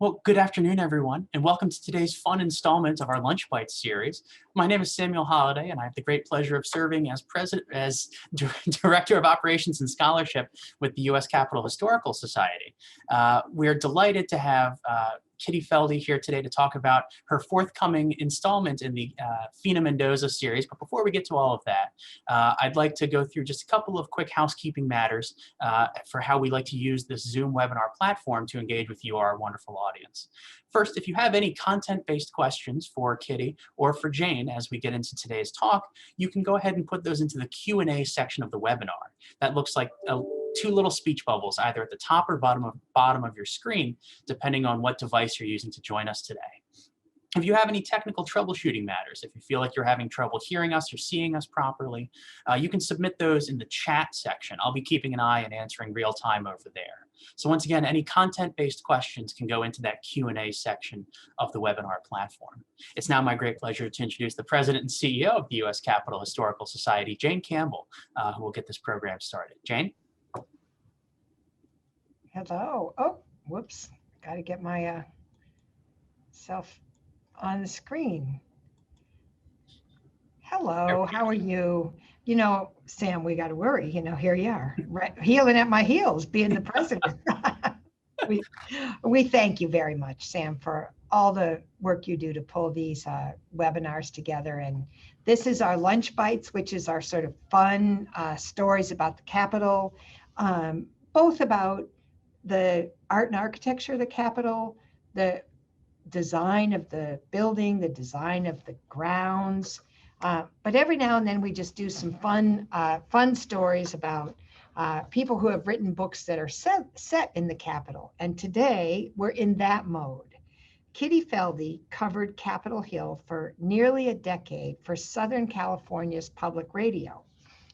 Well, good afternoon, everyone, and welcome to today's fun installment of our Lunch Bites series. My name is Samuel Holliday, and I have the great pleasure of serving as Director of Operations and Scholarship with the U.S. Capitol Historical Society. We're delighted to have Kitty Felde here today to talk about her forthcoming installment in the Fina Mendoza series. But before we get to all of that, I'd like to go through just a couple of quick housekeeping matters for how we like to use this Zoom webinar platform to engage with you, our wonderful audience. First, if you have any content-based questions for Kitty or for Jane as we get into today's talk, you can go ahead and put those into the Q&A section of the webinar. That looks like two little speech bubbles, either at the top or bottom of your screen, depending on what device you're using to join us today. If you have any technical troubleshooting matters, if you feel like you're having trouble hearing us or seeing us properly, you can submit those in the chat section. I'll be keeping an eye and answering real time over there. So once again, any content-based questions can go into that Q&A section of the webinar platform. It's now my great pleasure to introduce the President and CEO of the U.S. Capitol Historical Society, Jane Campbell, who will get this program started. Jane? Hello. Oh, whoops. Got to get my self on the screen. Hello, how are you? You know, Sam, we got to worry. You know, here you are, right, healing at my heels, being the president. we thank you very much, Sam, for all the work you do to pull these webinars together. And this is our Lunch Bites, which is our sort of fun stories about the Capitol, both about the art and architecture of the Capitol, the design of the building, the design of the grounds. But every now and then we just do some fun stories about people who have written books that are set in the Capitol. And today we're in that mode. Kitty Felde covered Capitol Hill for nearly a decade for Southern California's public radio.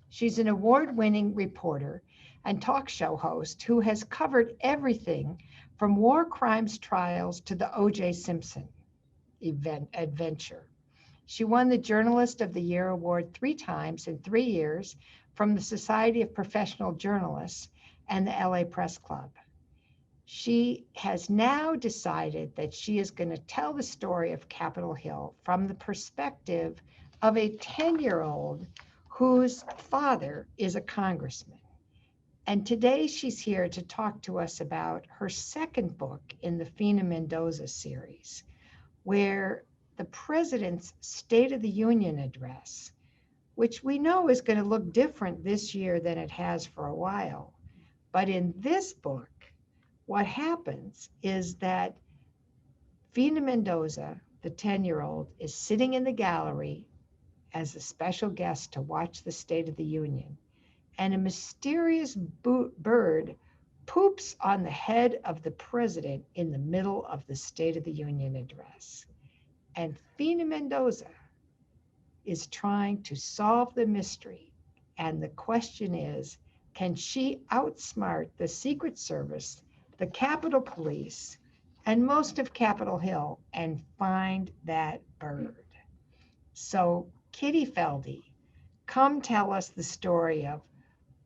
She's an award-winning reporter and talk show host who has covered everything from war crimes trials to the OJ Simpson adventure. She won the Journalist of the Year award 3 times in 3 years from the Society of Professional Journalists and the LA Press Club. She has now decided that she is going to tell the story of Capitol Hill from the perspective of a 10-year-old whose father is a congressman. And today she's here to talk to us about her second book in the Fina Mendoza series, where the president's State of the Union address, which we know is going to look different this year than it has for a while. But in this book, what happens is that Fina Mendoza, the 10-year-old, is sitting in the gallery as a special guest to watch the State of the Union. And a mysterious bird poops on the head of the president in the middle of the State of the Union address. And Fina Mendoza is trying to solve the mystery. And the question is, can she outsmart the Secret Service, the Capitol Police, and most of Capitol Hill and find that bird? So Kitty Felde, come tell us the story of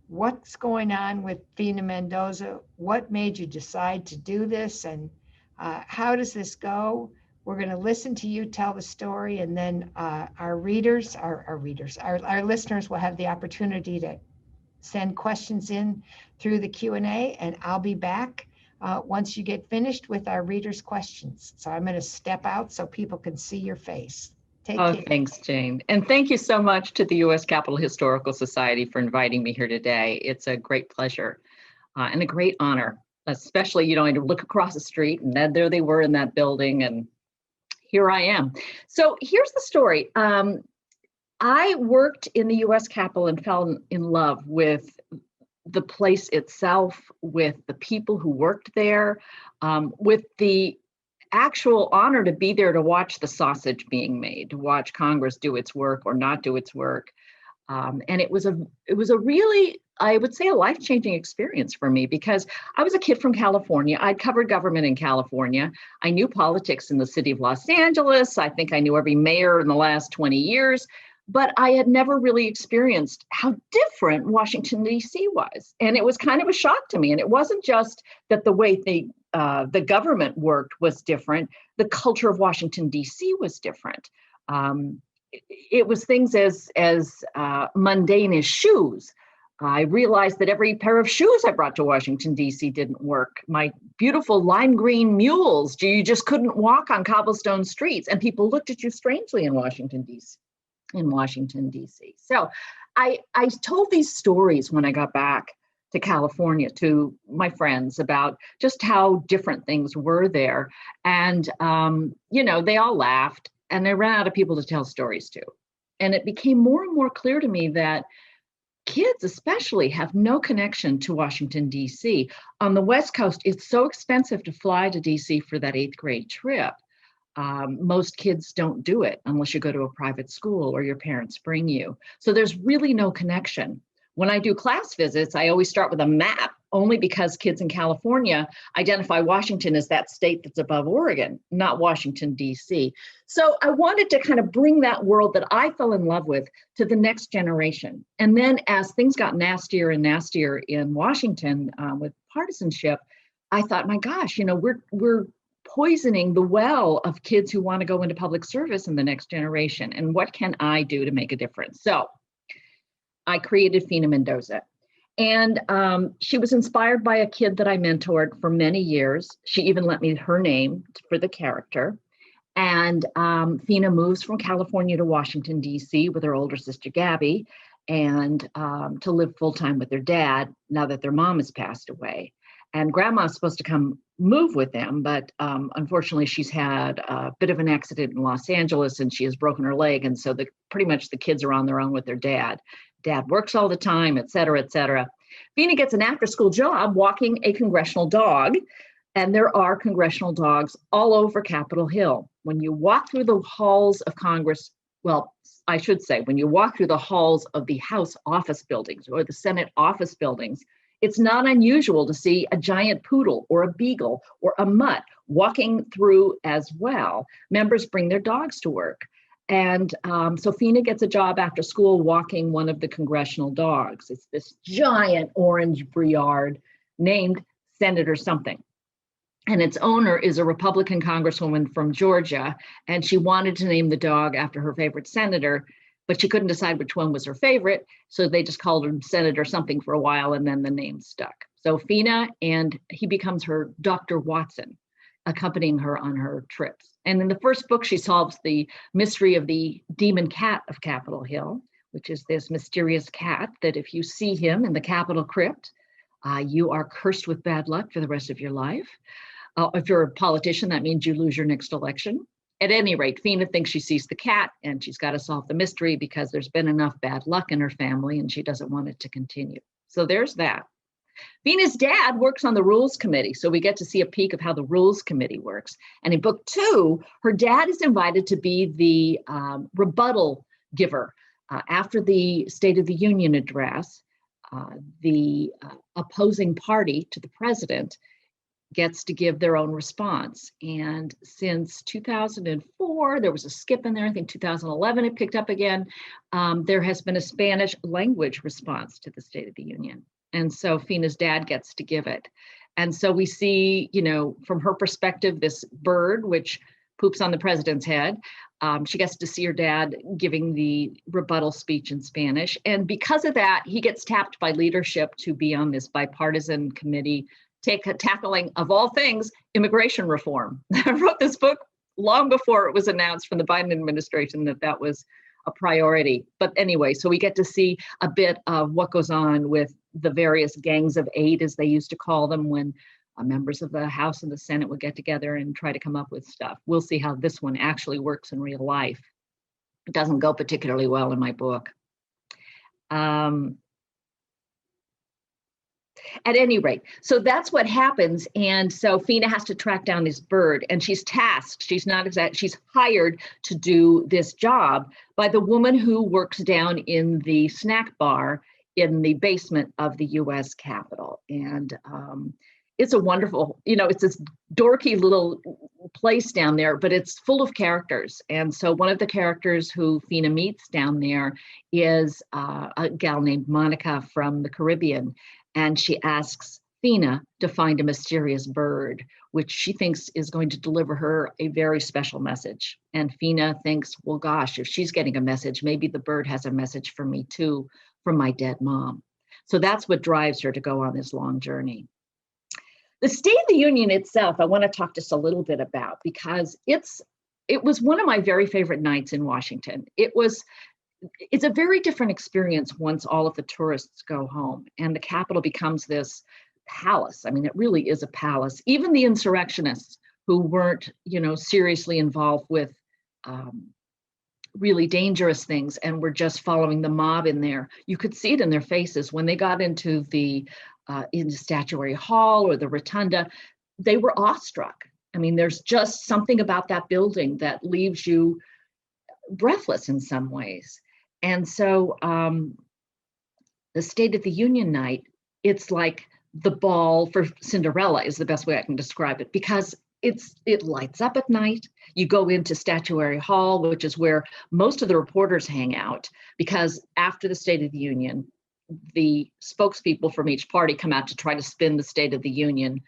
what's going on with Fina Mendoza, what made you decide to do this, and how does this go? We're going to listen to you tell the story, and then our listeners will have the opportunity to send questions in through the Q&A, and I'll be back once you get finished with our readers' questions. So I'm going to step out so people can see your face. Take care. Thanks, Jane. And thank you so much to the U.S. Capitol Historical Society for inviting me here today. It's a great pleasure and a great honor, especially, you know, I look across the street and then there they were in that building and here I am. So here's the story. I worked in the U.S. Capitol and fell in love with the place itself, with the people who worked there, with the actual honor to be there to watch the sausage being made, to watch Congress do its work or not do its work. And it was a really, I would say, a life-changing experience for me because I was a kid from California. I'd covered government in California. I knew politics in the city of Los Angeles. I think I knew every mayor in the last 20 years, but I had never really experienced how different Washington, D.C. was. And it was kind of a shock to me. And it wasn't just that the way the government worked was different. The culture of Washington, D.C. was different. It was things as mundane as shoes. I realized that every pair of shoes I brought to Washington, D.C. didn't work. My beautiful lime green mules, you just couldn't walk on cobblestone streets, and people looked at you strangely in Washington, D.C. So I told these stories when I got back to California to my friends about just how different things were there. And, they all laughed, and they ran out of people to tell stories to. And it became more and more clear to me that kids especially have no connection to Washington, D.C. On the West Coast, it's so expensive to fly to D.C. for that 8th grade trip. Most kids don't do it unless you go to a private school or your parents bring you. So there's really no connection. When I do class visits, I always start with a map, only because kids in California identify Washington as that state that's above Oregon, not Washington, D.C. So I wanted to kind of bring that world that I fell in love with to the next generation. And then as things got nastier and nastier in Washington with partisanship, I thought, my gosh, we're poisoning the well of kids who want to go into public service in the next generation. And what can I do to make a difference? So I created Fina Mendoza. And she was inspired by a kid that I mentored for many years. She even lent me her name for the character. And Fina moves from California to Washington, D.C. with her older sister, Gabby, and to live full-time with their dad now that their mom has passed away. And grandma's supposed to come move with them, but unfortunately she's had a bit of an accident in Los Angeles and she has broken her leg. And so pretty much the kids are on their own with their dad. Dad works all the time, et cetera, et cetera. Fina gets an after-school job walking a congressional dog, and there are congressional dogs all over Capitol Hill. When you walk through the halls of Congress, well, I should say, when you walk through the halls of the House office buildings or the Senate office buildings, it's not unusual to see a giant poodle or a beagle or a mutt walking through as well. Members bring their dogs to work. And so Fina gets a job after school walking one of the congressional dogs. It's this giant orange Briard named Senator something. And its owner is a Republican congresswoman from Georgia. And she wanted to name the dog after her favorite senator, but she couldn't decide which one was her favorite. So they just called her Senator something for a while, and then the name stuck. So Fina, and he becomes her Dr. Watson, accompanying her on her trips. And in the first book, she solves the mystery of the demon cat of Capitol Hill, which is this mysterious cat that if you see him in the Capitol crypt, you are cursed with bad luck for the rest of your life. If you're a politician, that means you lose your next election. At any rate, Fina thinks she sees the cat and she's got to solve the mystery because there's been enough bad luck in her family and she doesn't want it to continue. So there's that. Fina's dad works on the Rules Committee, so we get to see a peek of how the Rules Committee works. And in book 2, her dad is invited to be the rebuttal giver. After the State of the Union address, the opposing party to the president gets to give their own response. And since 2004, there was a skip in there. I think 2011 it picked up again. There has been a Spanish language response to the State of the Union. And so Fina's dad gets to give it. And so we see, from her perspective, this bird, which poops on the president's head. She gets to see her dad giving the rebuttal speech in Spanish. And because of that, he gets tapped by leadership to be on this bipartisan committee tackling, of all things, immigration reform. I wrote this book long before it was announced from the Biden administration that was a priority. But anyway, so we get to see a bit of what goes on with the various gangs of 8, as they used to call them, when members of the House and the Senate would get together and try to come up with stuff. We'll see how this one actually works in real life. It doesn't go particularly well in my book. At any rate, so that's what happens. And so Fina has to track down this bird, and she's tasked, she's hired to do this job by the woman who works down in the snack bar in the basement of the US Capitol. And it's a wonderful, it's this dorky little place down there, but it's full of characters. And so one of the characters who Fina meets down there is a gal named Monica from the Caribbean. And she asks Fina to find a mysterious bird, which she thinks is going to deliver her a very special message. And Fina thinks, well, gosh, if she's getting a message, maybe the bird has a message for me too, from my dead mom. So that's what drives her to go on this long journey. The State of the Union itself, I want to talk just a little bit about, because it was one of my very favorite nights in Washington. It's a very different experience once all of the tourists go home and the Capitol becomes this palace. I mean, it really is a palace. Even the insurrectionists who weren't, seriously involved with really dangerous things and were just following the mob in there, you could see it in their faces when they got into the Statuary Hall or the Rotunda. They were awestruck. I mean, there's just something about that building that leaves you breathless in some ways. And so the State of the Union night, it's like the ball for Cinderella is the best way I can describe it, because it lights up at night. You go into Statuary Hall, which is where most of the reporters hang out, because after the State of the Union, the spokespeople from each party come out to try to spin the State of the Union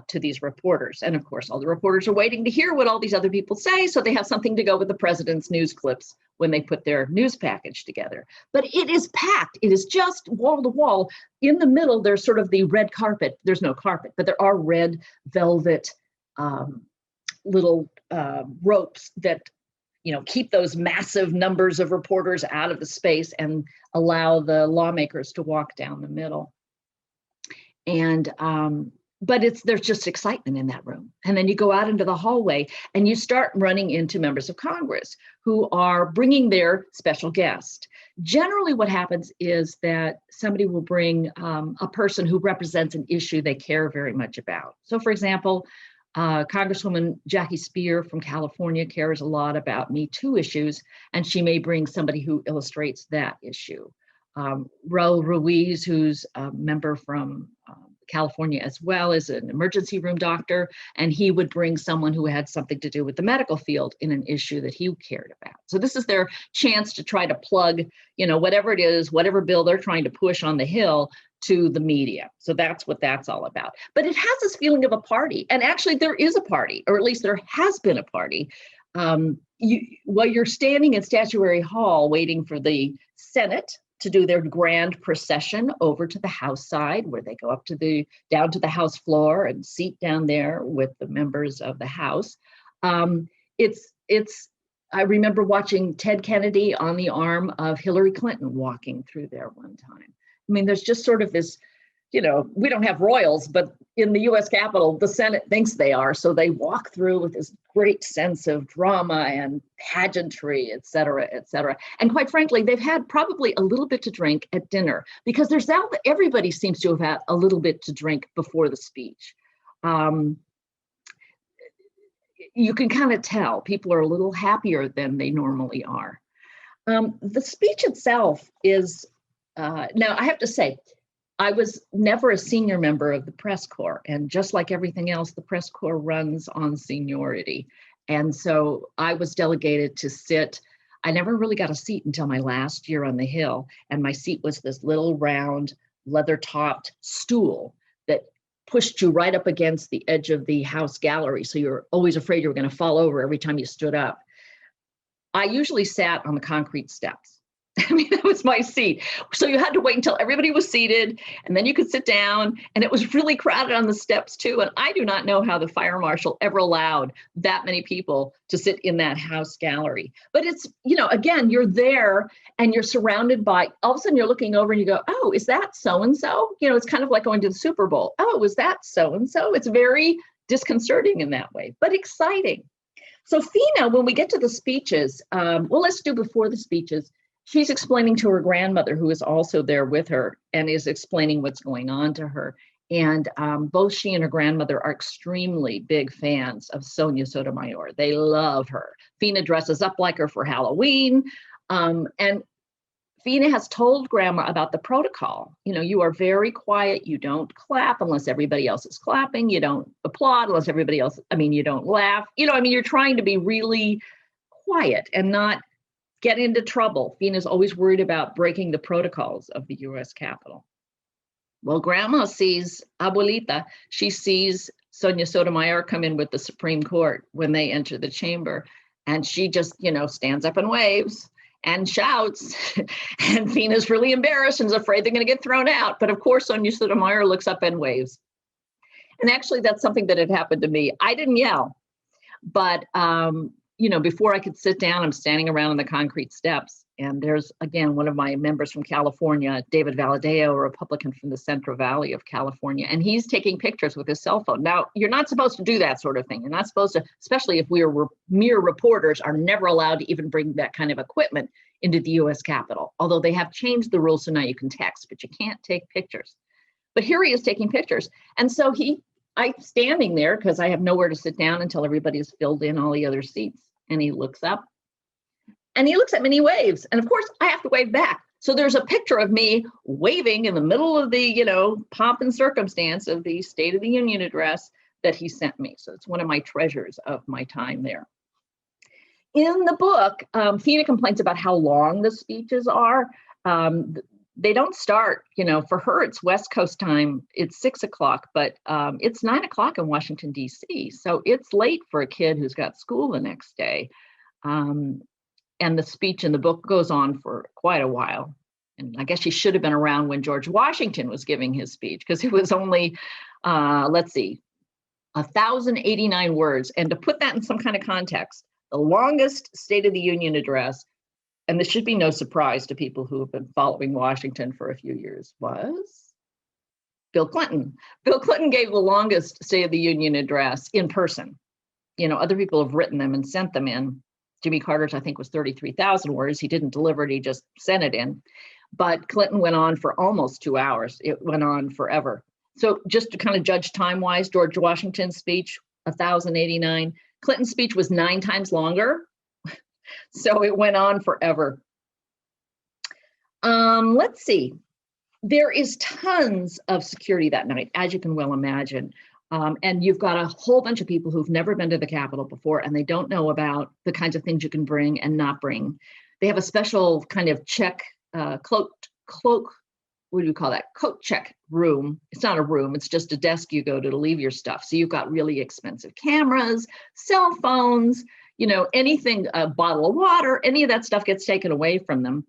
to these reporters. And of course, all the reporters are waiting to hear what all these other people say, so they have something to go with the president's news clips when they put their news package together. But it is packed. It is just wall to wall. In the middle, there's sort of the red carpet. There's no carpet, but there are red velvet little ropes that keep those massive numbers of reporters out of the space and allow the lawmakers to walk down the middle. And but there's just excitement in that room. And then you go out into the hallway and you start running into members of Congress who are bringing their special guest. Generally, what happens is that somebody will bring a person who represents an issue they care very much about. So for example, Congresswoman Jackie Speer from California cares a lot about Me Too issues, and she may bring somebody who illustrates that issue. Raul Ruiz, who's a member from California as well, is an emergency room doctor, and he would bring someone who had something to do with the medical field in an issue that he cared about. So this is their chance to try to plug, whatever it is, whatever bill they're trying to push on the Hill to the media. So that's what that's all about. But it has this feeling of a party. And actually there is a party, or at least there has been a party. While you're standing in Statuary Hall waiting for the Senate to do their grand procession over to the House side, where they go up down to the House floor and seat down there with the members of the House. I remember watching Ted Kennedy on the arm of Hillary Clinton walking through there one time. I mean, there's just sort of this, we don't have royals, but in the US Capitol, the Senate thinks they are. So they walk through with this great sense of drama and pageantry, et cetera, et cetera. And quite frankly, they've had probably a little bit to drink at dinner, because everybody seems to have had a little bit to drink before the speech. You can kind of tell people are a little happier than they normally are. The speech itself is, now I have to say, I was never a senior member of the press corps, and just like everything else, the press corps runs on seniority. And so I was delegated to sit. I never really got a seat until my last year on the Hill, and my seat was this little round leather-topped stool that pushed you right up against the edge of the House gallery. So you're always afraid you were going to fall over every time you stood up. I usually sat on the concrete steps. I mean, that was my seat. So you had to wait until everybody was seated, and then you could sit down, and it was really crowded on the steps too. And I do not know how the fire marshal ever allowed that many people to sit in that House gallery. But it's, again, you're there and you're surrounded by, all of a sudden you're looking over and you go, oh, is that so-and-so? It's kind of like going to the Super Bowl. Oh, is that so-and-so? It's very disconcerting in that way, but exciting. So Fina, when we get to the speeches, let's do before the speeches. She's explaining to her grandmother, who is also there with her, and is explaining what's going on to her. And both she and her grandmother are extremely big fans of Sonia Sotomayor. They love her. Fina dresses up like her for Halloween. And Fina has told Grandma about the protocol. You are very quiet. You don't clap unless everybody else is clapping. You don't applaud unless everybody else, you don't laugh. You're trying to be really quiet and not get into trouble. Fina's always worried about breaking the protocols of the US Capitol. Well, grandma sees Abuelita. She sees Sonia Sotomayor come in with the Supreme Court when they enter the chamber. And she just, stands up and waves and shouts. And Fina's really embarrassed and is afraid they're going to get thrown out. But of course, Sonia Sotomayor looks up and waves. And actually, that's something that had happened to me. I didn't yell, but before I could sit down, I'm standing around on the concrete steps. And there's, again, one of my members from California, David Valadeo, a Republican from the Central Valley of California, and he's taking pictures with his cell phone. Now, you're not supposed to do that sort of thing. You're not supposed to, especially if we are mere reporters, are never allowed to even bring that kind of equipment into the US Capitol. Although they have changed the rules, so now you can text, but you can't take pictures. But here he is taking pictures. And so I'm standing there because I have nowhere to sit down until everybody has filled in all the other seats. And he looks up and he looks at me and he waves. And of course, I have to wave back. So there's a picture of me waving in the middle of the, pomp and circumstance of the State of the Union address that he sent me. So it's one of my treasures of my time there. In the book, Fina complains about how long the speeches are. They don't start, for her, it's West Coast time, it's 6 o'clock, but it's 9 o'clock in Washington, D.C. So it's late for a kid who's got school the next day. And the speech in the book goes on for quite a while. And I guess she should have been around when George Washington was giving his speech, because it was only, 1,089 words. And to put that in some kind of context, the longest State of the Union address, and this should be no surprise to people who have been following Washington for a few years, was Bill Clinton. Bill Clinton gave the longest State of the Union address in person. Other people have written them and sent them in. Jimmy Carter's, I think, was 33,000 words. He didn't deliver it, he just sent it in. But Clinton went on for almost 2 hours. It went on forever. So just to kind of judge time-wise, George Washington's speech, 1,089. Clinton's speech was 9 times longer. So it went on forever. Let's see. There is tons of security that night, as you can well imagine. And you've got a whole bunch of people who've never been to the Capitol before, and they don't know about the kinds of things you can bring and not bring. They have a special kind of check, cloak, what do you call that? Coat check room. It's not a room, it's just a desk you go to leave your stuff. So you've got really expensive cameras, cell phones, anything, a bottle of water, any of that stuff gets taken away from them.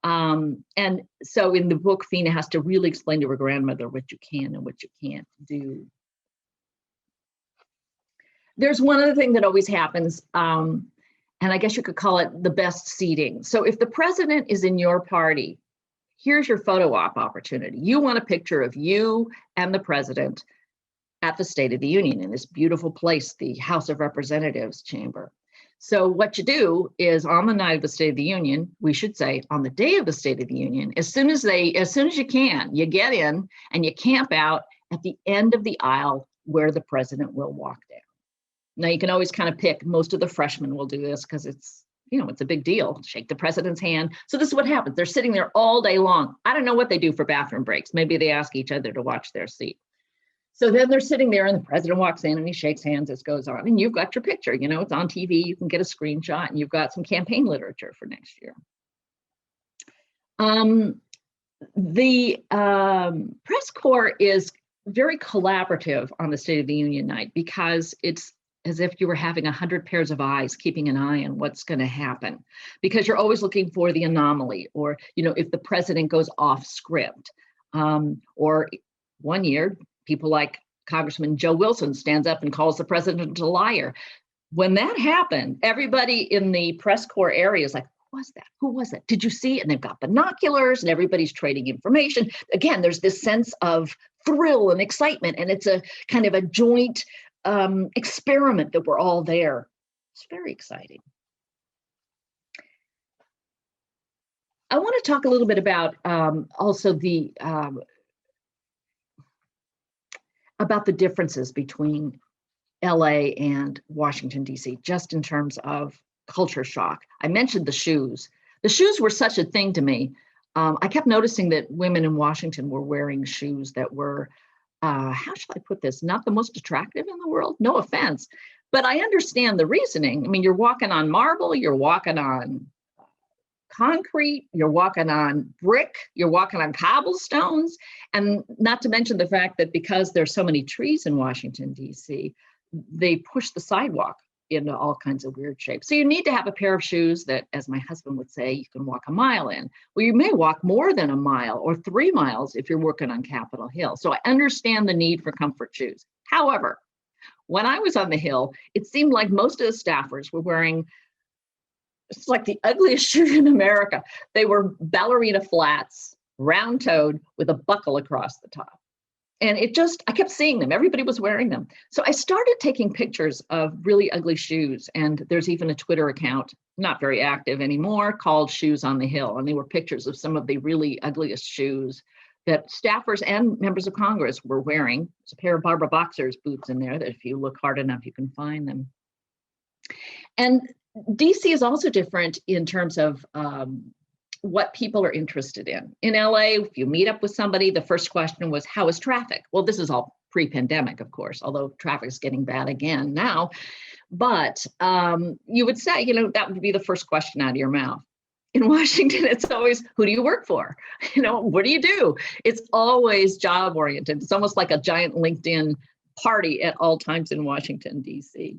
And so in the book, Fina has to really explain to her grandmother what you can and what you can't do. There's one other thing that always happens, and I guess you could call it the best seating. So if the president is in your party, here's your photo op opportunity. You want a picture of you and the president at the State of the Union in this beautiful place, the House of Representatives chamber. So what you do is on the night of the State of the Union, we should say on the day of the State of the Union, as soon as you can, you get in and you camp out at the end of the aisle where the president will walk down. Now you can always kind of pick, most of the freshmen will do this because it's a big deal. Shake the president's hand. So this is what happens. They're sitting there all day long. I don't know what they do for bathroom breaks. Maybe they ask each other to watch their seat. So then they're sitting there and the president walks in and he shakes hands as goes on. And you've got your picture, it's on TV. You can get a screenshot and you've got some campaign literature for next year. The press corps is very collaborative on the State of the Union night because it's as if you were having 100 pairs of eyes, keeping an eye on what's going to happen, because you're always looking for the anomaly, or, if the president goes off script, or one year, people like Congressman Joe Wilson stands up and calls the president a liar. When that happened, everybody in the press corps area is like, who was that? Who was that? Did you see? And they've got binoculars and everybody's trading information. Again, there's this sense of thrill and excitement, and it's a kind of a joint experiment that we're all there. It's very exciting. I want to talk a little bit about also the about the differences between LA and Washington, D.C., just in terms of culture shock. I mentioned the shoes. The shoes were such a thing to me. I kept noticing that women in Washington were wearing shoes that were, how should I put this? Not the most attractive in the world, no offense, but I understand the reasoning. I mean, you're walking on marble, you're walking on concrete, you're walking on brick, you're walking on cobblestones, and not to mention the fact that because there's so many trees in Washington, D.C., they push the sidewalk into all kinds of weird shapes. So you need to have a pair of shoes that, as my husband would say, you can walk a mile in. Well, you may walk more than a mile or 3 miles if you're working on Capitol Hill. So I understand the need for comfort shoes. However, when I was on the Hill, it seemed like most of the staffers were wearing, it's like the ugliest shoe in America. They were ballerina flats, round-toed with a buckle across the top. And I kept seeing them. Everybody was wearing them. So I started taking pictures of really ugly shoes. And there's even a Twitter account, not very active anymore, called Shoes on the Hill. And they were pictures of some of the really ugliest shoes that staffers and members of Congress were wearing. There's a pair of Barbara Boxer's boots in there that if you look hard enough, you can find them. And DC is also different in terms of what people are interested in. In LA, if you meet up with somebody, the first question was, how is traffic? Well, this is all pre-pandemic, of course, although traffic is getting bad again now. But you would say, that would be the first question out of your mouth. In Washington, it's always, who do you work for? What do you do? It's always job oriented. It's almost like a giant LinkedIn party at all times in Washington, D.C.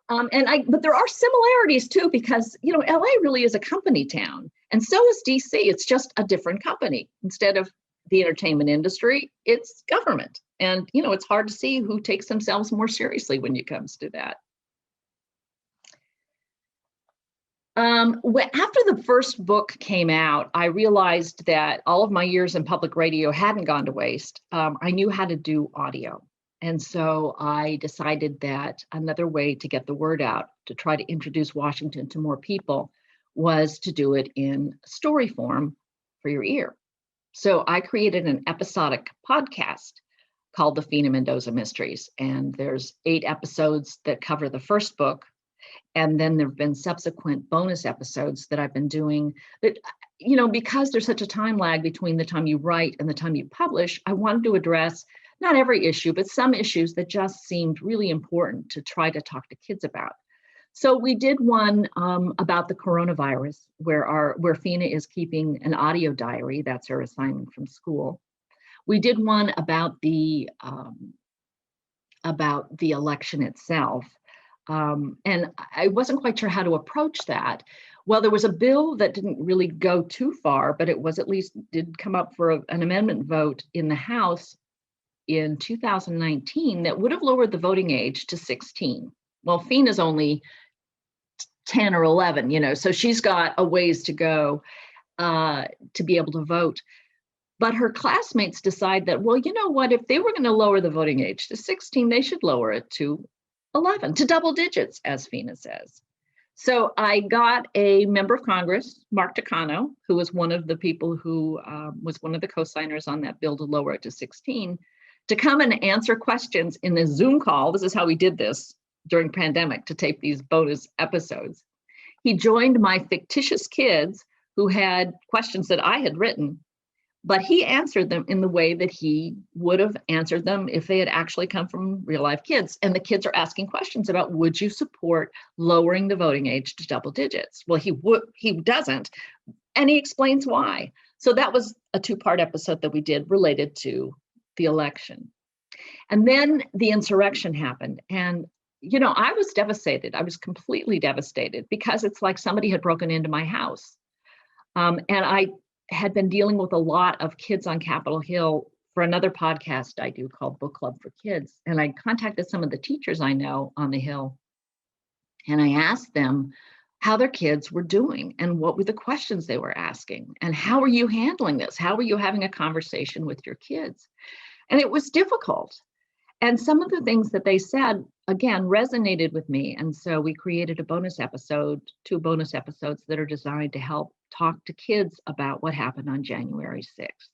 But there are similarities too, because, LA really is a company town, and so is DC. It's just a different company. Instead of the entertainment industry, it's government. And, it's hard to see who takes themselves more seriously when it comes to that. After the first book came out, I realized that all of my years in public radio hadn't gone to waste. I knew how to do audio. And so I decided that another way to get the word out, to try to introduce Washington to more people, was to do it in story form for your ear. So I created an episodic podcast called the Fina Mendoza Mysteries. And there's 8 episodes that cover the first book. And then there've been subsequent bonus episodes that I've been doing that, because there's such a time lag between the time you write and the time you publish, I wanted to address not every issue, but some issues that just seemed really important to try to talk to kids about. So we did one about the coronavirus, where Fina is keeping an audio diary. That's her assignment from school. We did one about the election itself. And I wasn't quite sure how to approach that. Well, there was a bill that didn't really go too far, but it was at least did come up for an amendment vote in the House in 2019 that would have lowered the voting age to 16. Well, Fina's only 10 or 11, so she's got a ways to go to be able to vote. But her classmates decide that, well, you know what, if they were going to lower the voting age to 16, they should lower it to 11, to double digits, as Fina says. So I got a member of Congress, Mark Takano, who was one of the people who was one of the co-signers on that bill to lower it to 16, to come and answer questions in a Zoom call. This is how we did this during pandemic, to tape these bonus episodes. He joined my fictitious kids who had questions that I had written, but he answered them in the way that he would have answered them if they had actually come from real life kids. And the kids are asking questions about, would you support lowering the voting age to double digits? Well, he doesn't, and he explains why. So that was a 2-part episode that we did related to the election. And then the insurrection happened. And, I was devastated. I was completely devastated, because it's like somebody had broken into my house. And I had been dealing with a lot of kids on Capitol Hill for another podcast I do called Book Club for Kids. And I contacted some of the teachers I know on the Hill. And I asked them how their kids were doing and what were the questions they were asking. And how are you handling this? How are you having a conversation with your kids? And it was difficult. And some of the things that they said, again, resonated with me. And so we created a bonus episode, 2 bonus episodes that are designed to help talk to kids about what happened on January 6th.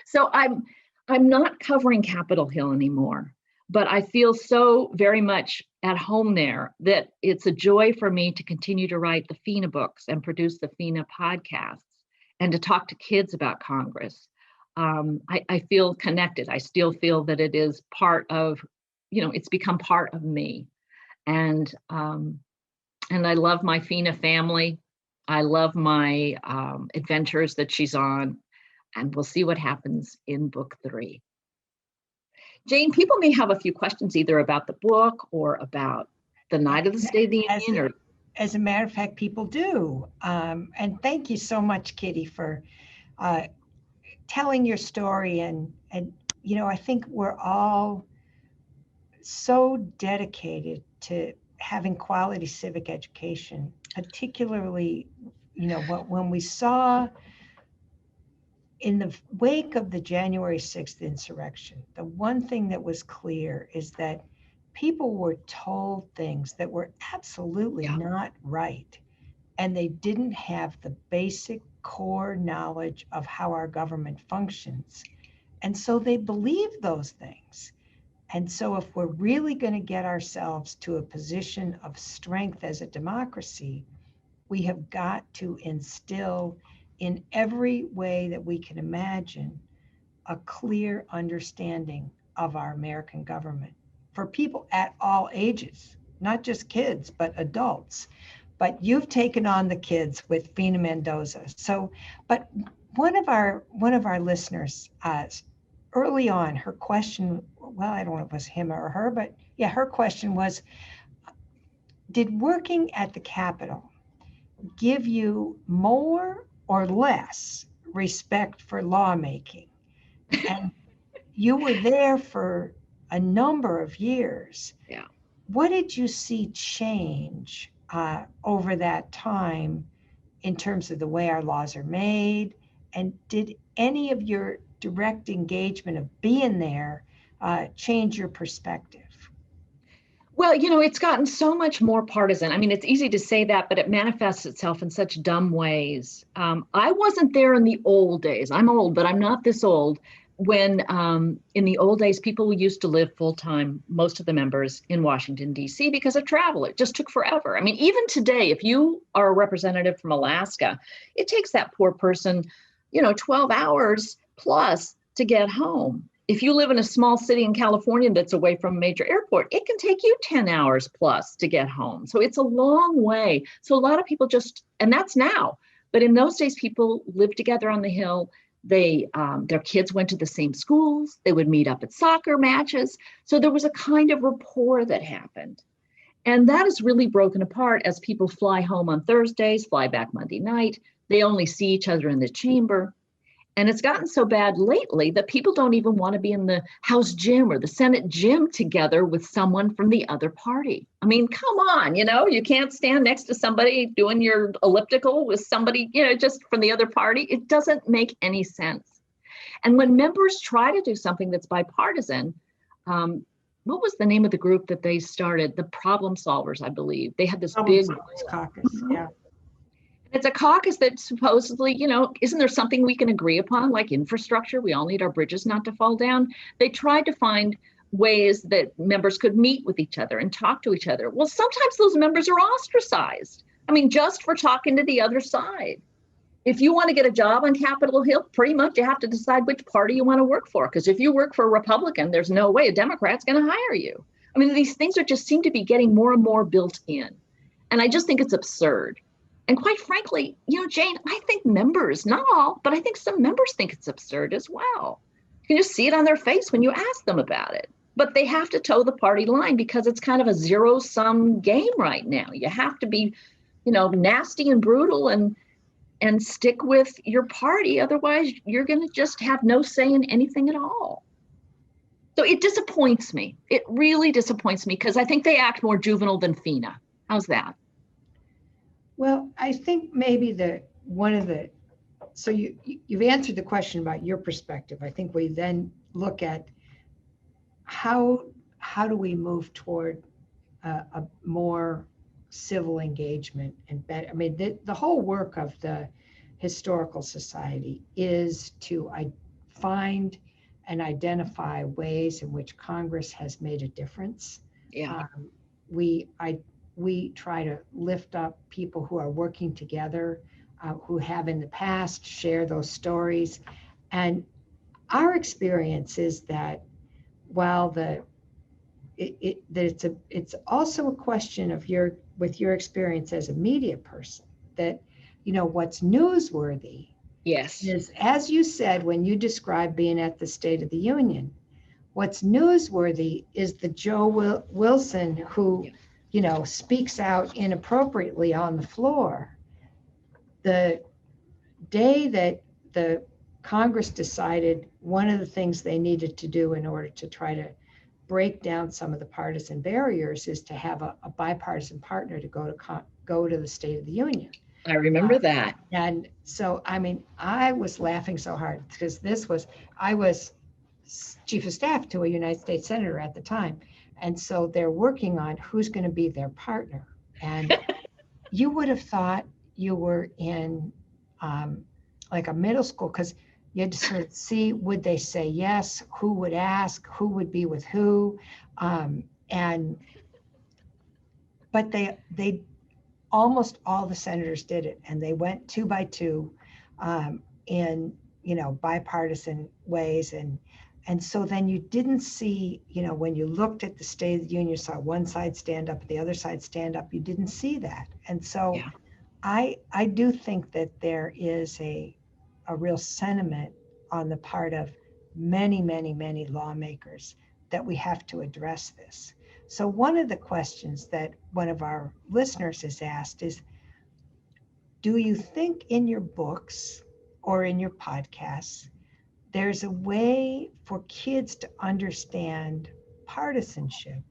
So I'm not covering Capitol Hill anymore, but I feel so very much at home there that it's a joy for me to continue to write the Fina books and produce the Fina podcasts and to talk to kids about Congress. I feel connected. I still feel that it is part of, it's become part of me. And I love my Fina family. I love my adventures that she's on, and we'll see what happens in book 3. Jane, people may have a few questions either about the book or about the night of the State of the Union. As a matter of fact, people do. And thank you so much, Kitty, for telling your story. And you know, I think we're all so dedicated to having quality civic education, particularly, you know, when we saw in the wake of the January 6th insurrection, the one thing that was clear is that people were told things that were absolutely not right. And they didn't have the basic core knowledge of how our government functions. And so they believed those things. And so if we're really going to get ourselves to a position of strength as a democracy, we have got to instill in every way that we can imagine a clear understanding of our American government for people at all ages, not just kids, but adults. But you've taken on the kids with Fina Mendoza. So, but one of our listeners, early on, her question, well, I don't know if it was him or her, but yeah, her question was, did working at the Capitol give you more or less respect for lawmaking? And you were there for a number of years. Yeah. What did you see change over that time in terms of the way our laws are made? And did any of your direct engagement of being there change your perspective? Well, you know, it's gotten so much more partisan. I mean, it's easy to say that, but it manifests itself in such dumb ways. I wasn't there in the old days. I'm old, but I'm not this old. When in the old days, people used to live full-time, most of the members in Washington, D.C. because of travel. It just took forever. I mean, even today, if you are a representative from Alaska, it takes that poor person, you know, 12 hours plus to get home. If you live in a small city in California that's away from a major airport, it can take you 10 hours plus to get home. So it's a long way. So a lot of people just, and that's now, but in those days, people lived together on the Hill. They, their kids went to the same schools. They would meet up at soccer matches. So there was a kind of rapport that happened. And that is really broken apart as people fly home on Thursdays, fly back Monday night. They only see each other in the chamber. And it's gotten so bad lately that people don't even want to be in the House gym or the Senate gym together with someone from the other party. I mean, come on, you know, you can't stand next to somebody doing your elliptical with somebody, you know, just from the other party. It doesn't make any sense. And when members try to do something that's bipartisan, what was the name of the group that they started? The Problem Solvers, I believe. They had this big caucus, yeah. It's a caucus that supposedly, you know, isn't there something we can agree upon, like infrastructure? We all need our bridges not to fall down. They tried to find ways that members could meet with each other and talk to each other. Well, sometimes those members are ostracized. I mean, just for talking to the other side. If you want to get a job on Capitol Hill, pretty much you have to decide which party you want to work for. Because if you work for a Republican, there's no way a Democrat's going to hire you. I mean, these things are just seem to be getting more and more built in. And I just think it's absurd. And quite frankly, you know, Jane, I think members, not all, but I think some members think it's absurd as well. You can just see it on their face when you ask them about it. But they have to toe the party line because it's kind of a zero-sum game right now. You have to be, you know, nasty and brutal and stick with your party. Otherwise, you're going to just have no say in anything at all. So it disappoints me. It really disappoints me because I think they act more juvenile than Fina. How's that? Well, I think maybe so you've answered the question about your perspective. I think we then look at how do we move toward a more civil engagement and better. I mean, the whole work of the Historical Society is to find and identify ways in which Congress has made a difference. Yeah. We try to lift up people who are working together, who have in the past share those stories. And our experience is that while it's also a question of with your experience as a media person, that what's newsworthy Yes. is, as you said, when you described being at the State of the Union, what's newsworthy is the Joe Wilson who, speaks out inappropriately on the floor. The day that the Congress decided one of the things they needed to do in order to try to break down some of the partisan barriers is to have a bipartisan partner to go to the State of the Union. I remember that. And so, I was laughing so hard because I was chief of staff to a United States senator at the time. And so they're working on who's going to be their partner. And you would have thought you were in like a middle school, because you had to sort of see, would they say yes? Who would ask? Who would be with who? But they almost all the senators did it, and they went 2 by 2 in bipartisan ways, and so then you didn't see, when you looked at the State of the Union, you saw one side stand up, the other side stand up. You didn't see that, and so Yeah. I do think that there is a real sentiment on the part of many, many, many lawmakers that we have to address this. So one of the questions that one of our listeners has asked is, do you think in your books or in your podcasts, there's a way for kids to understand partisanship,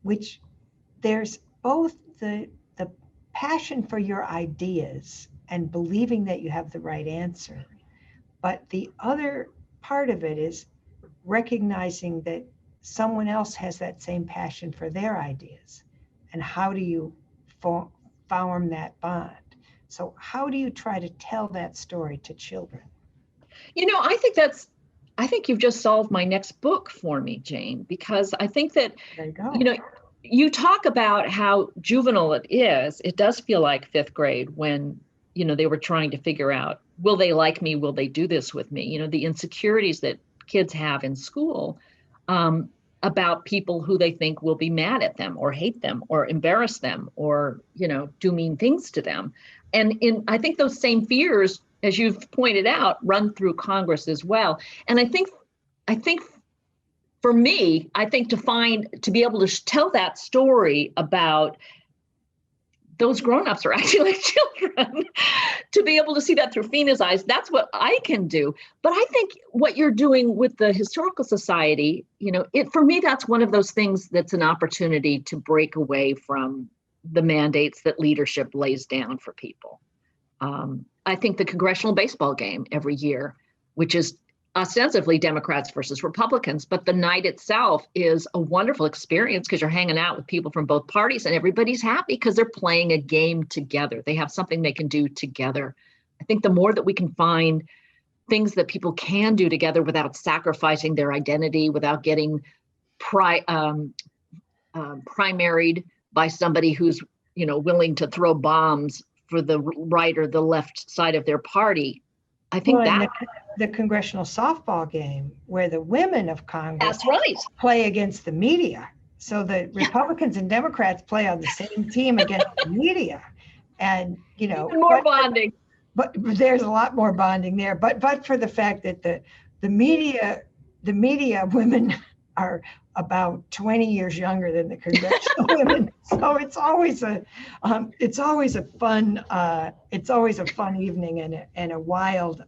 which there's both the passion for your ideas and believing that you have the right answer, but the other part of it is recognizing that someone else has that same passion for their ideas, and how do you form that bond? So how do you try to tell that story to children? I think you've just solved my next book for me, Jane, because I think that, There you go. You talk about how juvenile it is. It does feel like 5th grade when, they were trying to figure out, will they like me? Will they do this with me? The insecurities that kids have in school about people who they think will be mad at them or hate them or embarrass them or, do mean things to them. And I think those same fears, as you've pointed out, run through Congress as well. And I think for me, to be able to tell that story about those grownups are acting like children, to be able to see that through Fina's eyes, that's what I can do. But I think what you're doing with the Historical Society, for me, that's one of those things that's an opportunity to break away from the mandates that leadership lays down for people. I think the congressional baseball game every year, which is ostensibly Democrats versus Republicans, but the night itself is a wonderful experience because you're hanging out with people from both parties and everybody's happy because they're playing a game together. They have something they can do together. I think the more that we can find things that people can do together without sacrificing their identity, without getting primaried by somebody who's, willing to throw bombs for the right or the left side of their party. I think the congressional softball game where the women of Congress that's right. play against the media. So the Republicans and Democrats play on the same team against the media. And, Even more bonding. But there's a lot more bonding there. But for the fact that the media women are about 20 years younger than the congressional women, so it's always a fun evening and a wild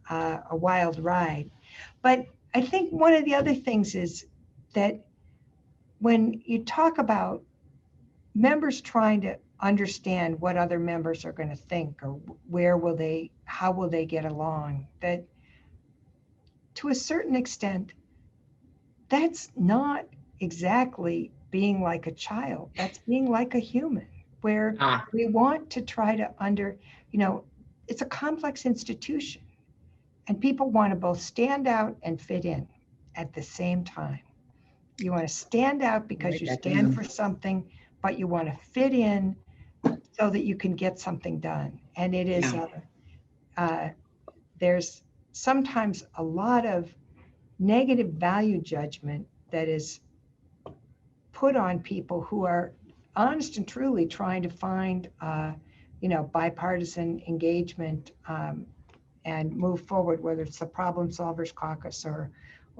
ride. But I think one of the other things is that when you talk about members trying to understand what other members are going to think or how will they get along, that to a certain extent, that's not exactly being like a child. That's being like a human, where we want to try to it's a complex institution, and people want to both stand out and fit in at the same time. You want to stand out because you stand for something, but you want to fit in so that you can get something done. And it is, there's sometimes a lot of negative value judgment that is put on people who are honest and truly trying to find bipartisan engagement and move forward, whether it's the Problem Solvers Caucus or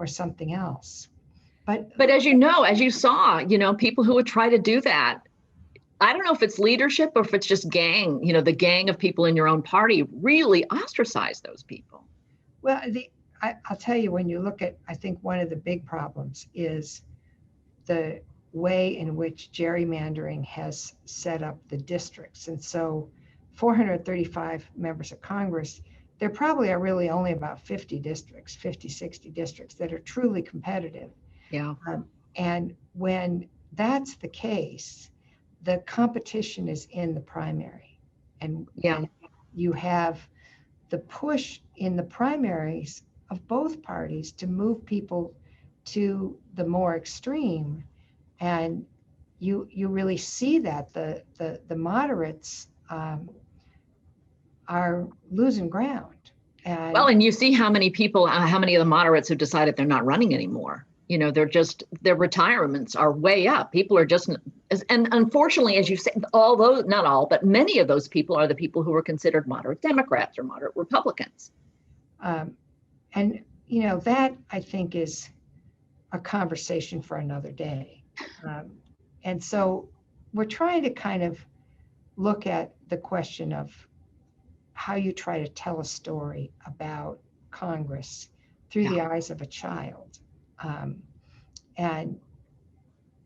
something else. But as you saw, people who would try to do that, I don't know if it's leadership or if it's just gang, the gang of people in your own party really ostracize those people. Well, I'll tell you, when you look at, I think one of the big problems is the way in which gerrymandering has set up the districts. And so 435 members of Congress, there probably are really only about 50, 60 districts that are truly competitive. Yeah. And when that's the case, the competition is in the primary. And you have the push in the primaries of both parties to move people to the more extreme. And you really see that the moderates are losing ground. And you see how many people, how many of the moderates have decided they're not running anymore. Their retirements are way up. People are just, and unfortunately, as you say, all those, not all, but many of those people are the people who are considered moderate Democrats or moderate Republicans. And that, I think, is a conversation for another day. And so we're trying to kind of look at the question of how you try to tell a story about Congress through the eyes of a child. And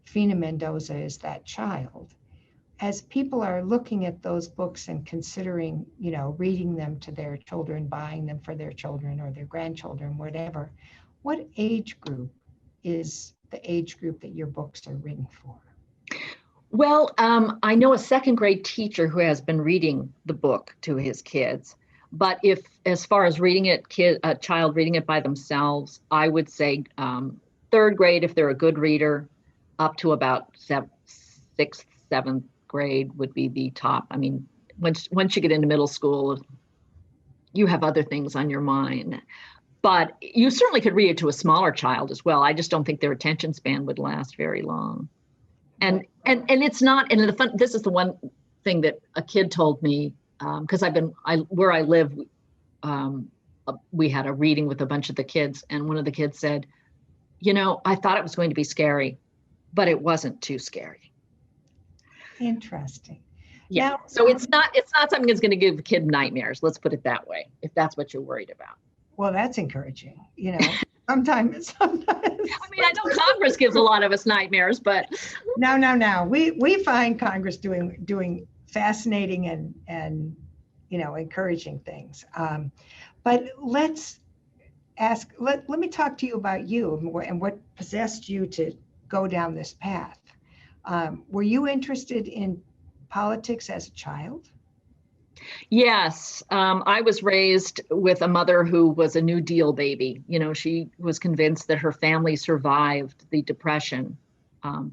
Fina Mendoza is that child. As people are looking at those books and considering, reading them to their children, buying them for their children or their grandchildren, whatever, what age group is the age group that your books are written for? Well, I know a second grade teacher who has been reading the book to his kids. But as far as reading it, a child reading it by themselves, I would say third grade, if they're a good reader, up to about sixth, seventh grade would be the top. I mean, once you get into middle school, you have other things on your mind. But you certainly could read it to a smaller child as well. I just don't think their attention span would last very long. And it's not. And this is the one thing that a kid told me. Because where I live, we had a reading with a bunch of the kids, and one of the kids said, I thought it was going to be scary, but it wasn't too scary. Interesting. Yeah. Now, so it's not something that's going to give the kid nightmares. Let's put it that way, if that's what you're worried about. Well, that's encouraging. Sometimes. I mean, I know Congress gives a lot of us nightmares, but no. We find Congress doing fascinating and encouraging things. But let's ask. Let me talk to you about you and what possessed you to go down this path. Were you interested in politics as a child? Yes, I was raised with a mother who was a New Deal baby. She was convinced that her family survived the Depression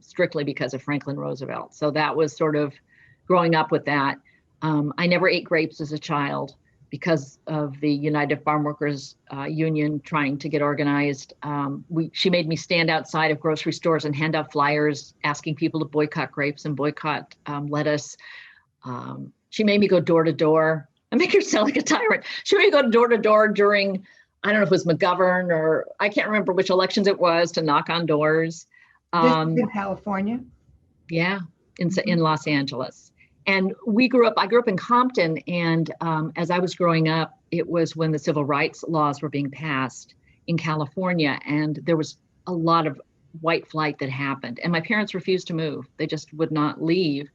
strictly because of Franklin Roosevelt. So that was sort of growing up with that. I never ate grapes as a child because of the United Farm Workers Union trying to get organized. She made me stand outside of grocery stores and hand out flyers asking people to boycott grapes and boycott lettuce. She made me go door to door. I make her sound like a tyrant. She made me go door to door during, I don't know if it was McGovern or I can't remember which elections it was, to knock on doors. This is in California? Yeah, in Los Angeles. And I grew up in Compton. And as I was growing up, it was when the civil rights laws were being passed in California. And there was a lot of white flight that happened. And my parents refused to move. They just would not leave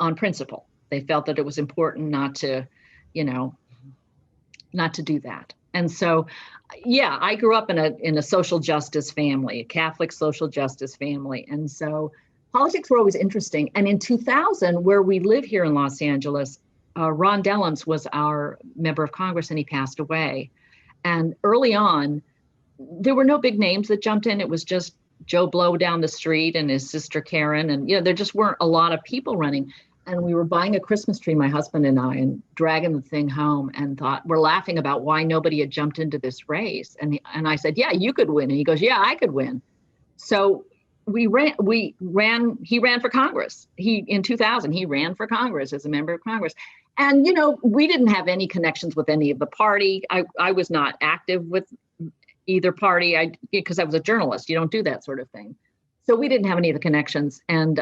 on principle. They felt that it was important not to do that. And so, yeah, I grew up in a social justice family, a Catholic social justice family. And so politics were always interesting. And in 2000, where we live here in Los Angeles, Ron Dellums was our member of Congress, and he passed away. And early on, there were no big names that jumped in. It was just Joe Blow down the street and his sister Karen. And, there just weren't a lot of people running. And we were buying a Christmas tree, my husband and I, and dragging the thing home, and we're laughing about why nobody had jumped into this race. And I said, yeah, you could win. And he goes, yeah, I could win. So he ran for Congress. In 2000, he ran for Congress as a member of Congress. And, we didn't have any connections with any of the party. I was not active with either party because I was a journalist. You don't do that sort of thing. So we didn't have any of the connections. And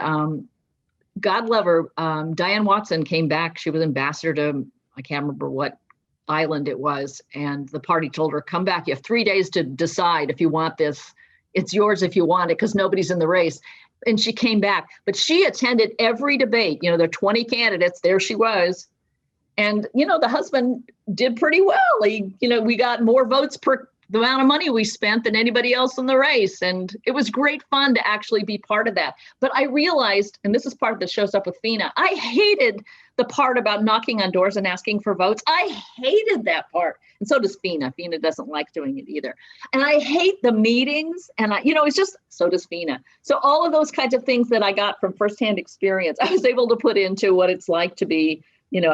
God love her, Diane Watson came back. She was ambassador to, I can't remember what island it was. And the party told her, come back. You have 3 days to decide if you want this. It's yours if you want it, because nobody's in the race. And she came back. But she attended every debate. There are 20 candidates. There she was. And, the husband did pretty well. We got more votes per the amount of money we spent than anybody else in the race. And it was great fun to actually be part of that. But I realized, and this is part that shows up with Fina, I hated the part about knocking on doors and asking for votes. I hated that part. And so does Fina. Fina doesn't like doing it either. And I hate the meetings. And it's just, so does Fina. So all of those kinds of things that I got from firsthand experience, I was able to put into what it's like to be,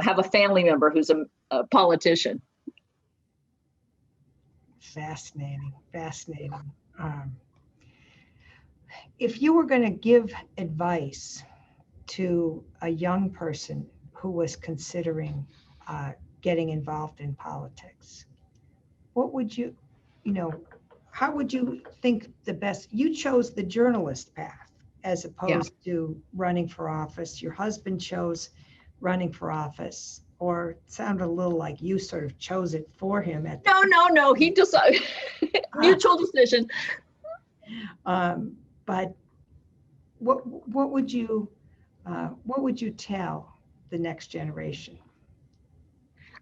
have a family member who's a politician. Fascinating. If you were going to give advice to a young person who was considering getting involved in politics, what would you, how would you think the best? You chose the journalist path as opposed to running for office. Your husband chose running for office. Or it sounded a little like you sort of chose it for him. No. He decided, mutual decision. But what would you tell the next generation?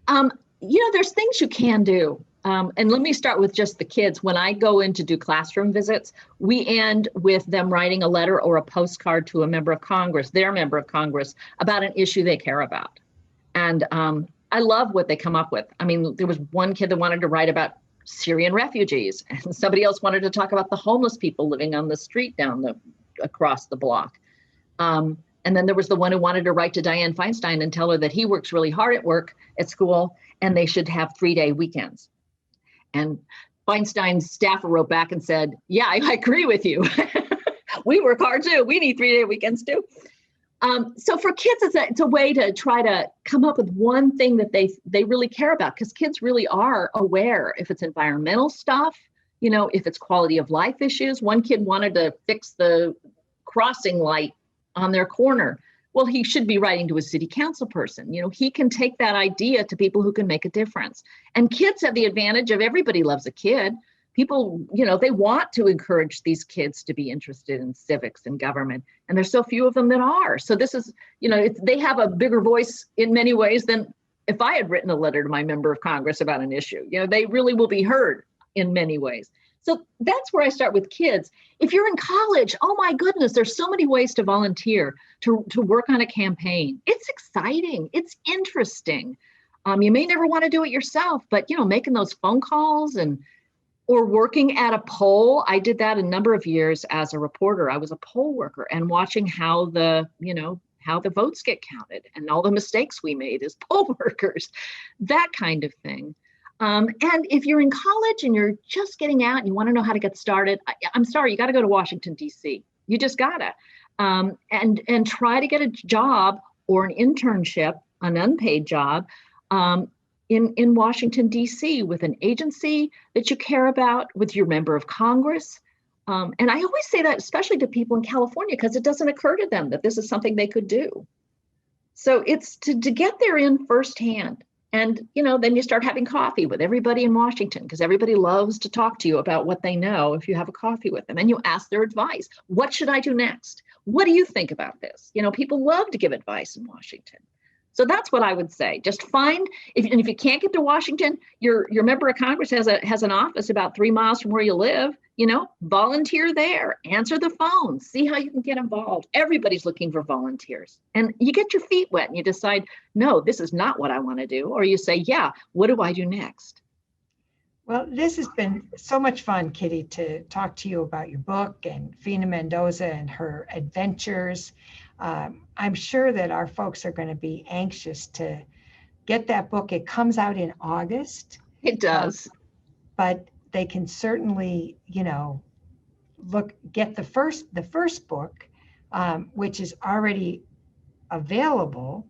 There's things you can do. And let me start with just the kids. When I go in to do classroom visits, we end with them writing a letter or a postcard to a member of Congress, their member of Congress, about an issue they care about. And I love what they come up with. I mean, there was one kid that wanted to write about Syrian refugees, and somebody else wanted to talk about the homeless people living on the street across the block. And then there was the one who wanted to write to Dianne Feinstein and tell her that he works really hard at school, and they should have 3-day weekends. And Feinstein's staffer wrote back and said, yeah, I agree with you. We work hard too. We need 3-day weekends too. So for kids, it's a way to try to come up with one thing that they really care about, because kids really are aware if it's environmental stuff, if it's quality of life issues. One kid wanted to fix the crossing light on their corner. Well, he should be writing to a city council person. He can take that idea to people who can make a difference. And kids have the advantage of everybody loves a kid. People, they want to encourage these kids to be interested in civics and government. And there's so few of them that are. So this is, they have a bigger voice in many ways than if I had written a letter to my member of Congress about an issue. They really will be heard in many ways. So that's where I start with kids. If you're in college, oh my goodness, there's so many ways to volunteer, to work on a campaign. It's exciting. It's interesting. You may never want to do it yourself, but making those phone calls or working at a poll. I did that a number of years as a reporter. I was a poll worker and watching how the votes get counted and all the mistakes we made as poll workers, that kind of thing. And if you're in college and you're just getting out and you want to know how to get started, I'm sorry, you got to go to Washington, D.C. You just gotta, and try to get a job or an internship, an unpaid job, in Washington, D.C. with an agency that you care about, with your member of Congress. And I always say that, especially to people in California, because it doesn't occur to them that this is something they could do. So it's to get there in firsthand. And, then you start having coffee with everybody in Washington, because everybody loves to talk to you about what they know if you have a coffee with them, and you ask their advice. What should I do next? What do you think about this? People love to give advice in Washington. So that's what I would say. Just find, if you can't get to Washington, your member of Congress has an office about 3 miles from where you live. Volunteer there, answer the phone, see how you can get involved. Everybody's looking for volunteers. And you get your feet wet and you decide, no, this is not what I want to do. Or you say, yeah, what do I do next? Well, this has been so much fun, Kitty, to talk to you about your book and Fina Mendoza and her adventures. I'm sure that our folks are going to be anxious to get that book. It comes out in August. It does. But they can certainly, get the first book, which is already available.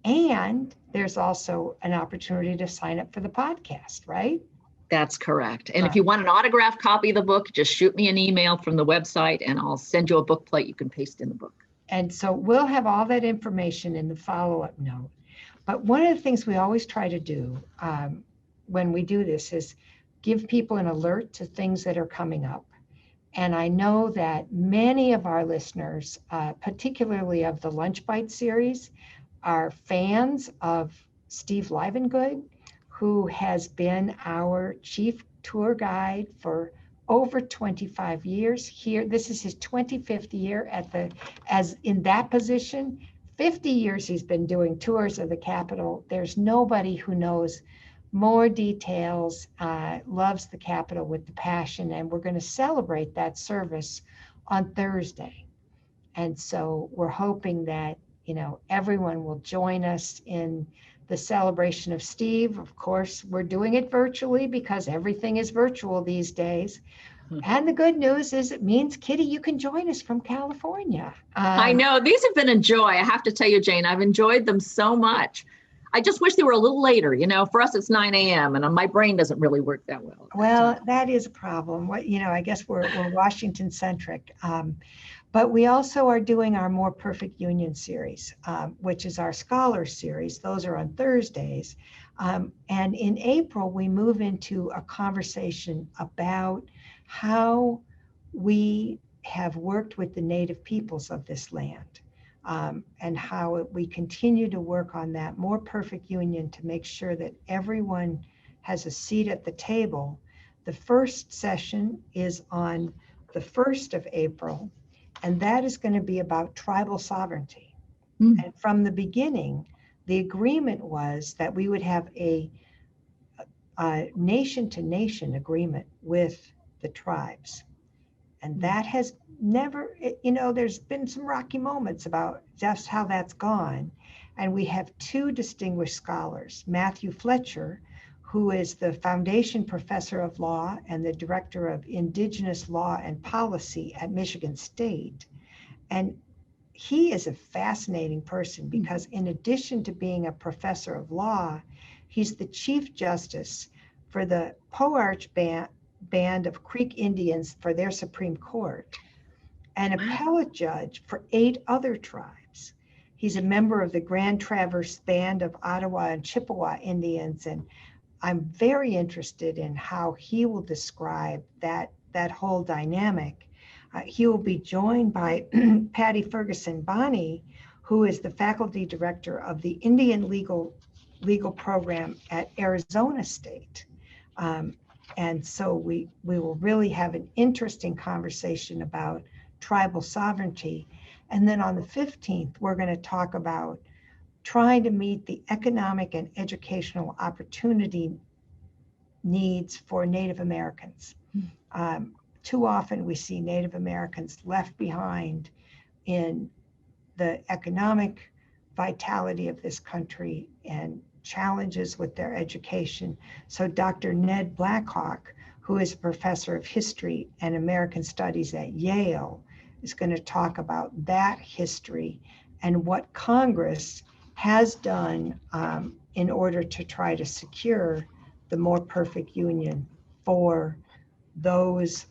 And there's also an opportunity to sign up for the podcast, right? That's correct. And if you want an autographed copy of the book, just shoot me an email from the website and I'll send you a book plate you can paste in the book. And so we'll have all that information in the follow-up note. But one of the things we always try to do when we do this is give people an alert to things that are coming up. And I know that many of our listeners, particularly of the Lunch Bite series, are fans of Steve Livengood, who has been our chief tour guide for over 25 years here. This is his 25th year as in that position. 50 years he's been doing tours of the Capitol. There's nobody who knows more details, loves the Capitol with the passion, and we're going to celebrate that service on Thursday. And so we're hoping that, everyone will join us in the celebration of Steve. Of course, we're doing it virtually because everything is virtual these days. And the good news is it means, Kitty, you can join us from California. I know, these have been a joy. I have to tell you, Jane, I've enjoyed them so much. I just wish they were a little later. For us, it's 9 a.m. and my brain doesn't really work that well. Well, that is a problem. I guess we're Washington centric. But we also are doing our More Perfect Union series, which is our Scholar series. Those are on Thursdays. And in April, we move into a conversation about how we have worked with the native peoples of this land, and how we continue to work on that More Perfect Union to make sure that everyone has a seat at the table. The first session is on the 1st of April, and that is going to be about tribal sovereignty. And from the beginning, the agreement was that we would have a nation-to-nation agreement with the tribes. And that has never, there's been some rocky moments about just how that's gone. And we have two distinguished scholars, Matthew Fletcher, who is the Foundation Professor of Law and the Director of Indigenous Law and Policy at Michigan State. And he is a fascinating person because in addition to being a professor of law, he's the Chief Justice for the Poarch Band of Creek Indians for their Supreme Court, an appellate judge for 8 other tribes. He's a member of the Grand Traverse Band of Ottawa and Chippewa Indians, and I'm very interested in how he will describe that whole dynamic. He will be joined by Patty Ferguson Bonney, who is the faculty director of the Indian legal program at Arizona State. And so we will really have an interesting conversation about tribal sovereignty. And then on the 15th, we're going to talk about trying to meet the economic and educational opportunity needs for Native Americans. Too often we see Native Americans left behind in the economic vitality of this country and challenges with their education. So Dr. Ned Blackhawk, who is a professor of history and American studies at Yale, is going to talk about that history and what Congress has done in order to try to secure the More Perfect Union for those,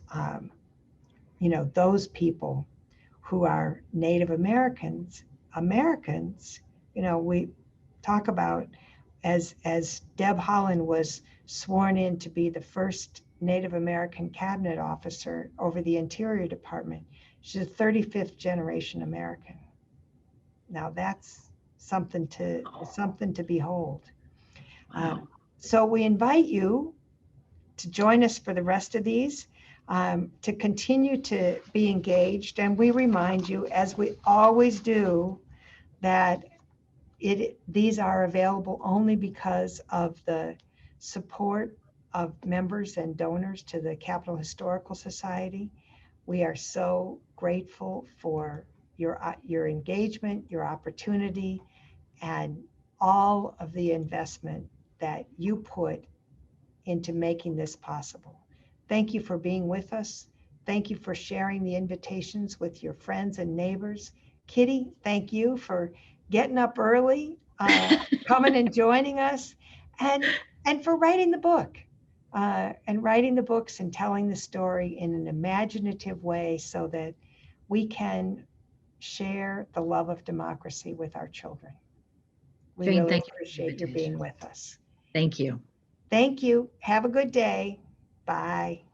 those people who are Native Americans. We talk about as Deb Haaland was sworn in to be the first Native American cabinet officer over the Interior Department. She's a 35th generation American. Now that's something to behold. Wow. So we invite you to join us for the rest of these, to continue to be engaged. And we remind you, as we always do, that these are available only because of the support of members and donors to the Capitol Historical Society. We are so grateful for your engagement, your opportunity, and all of the investment that you put into making this possible. Thank you for being with us, Thank you for sharing the invitations with your friends and neighbors. Kitty, thank you for getting up early, coming and joining us, and for writing the book, and writing the books and telling the story in an imaginative way so that we can share the love of democracy with our children. We Jane, really thank you for the appreciate your invitation. being with us. Thank you. Thank you. Have a good day. Bye.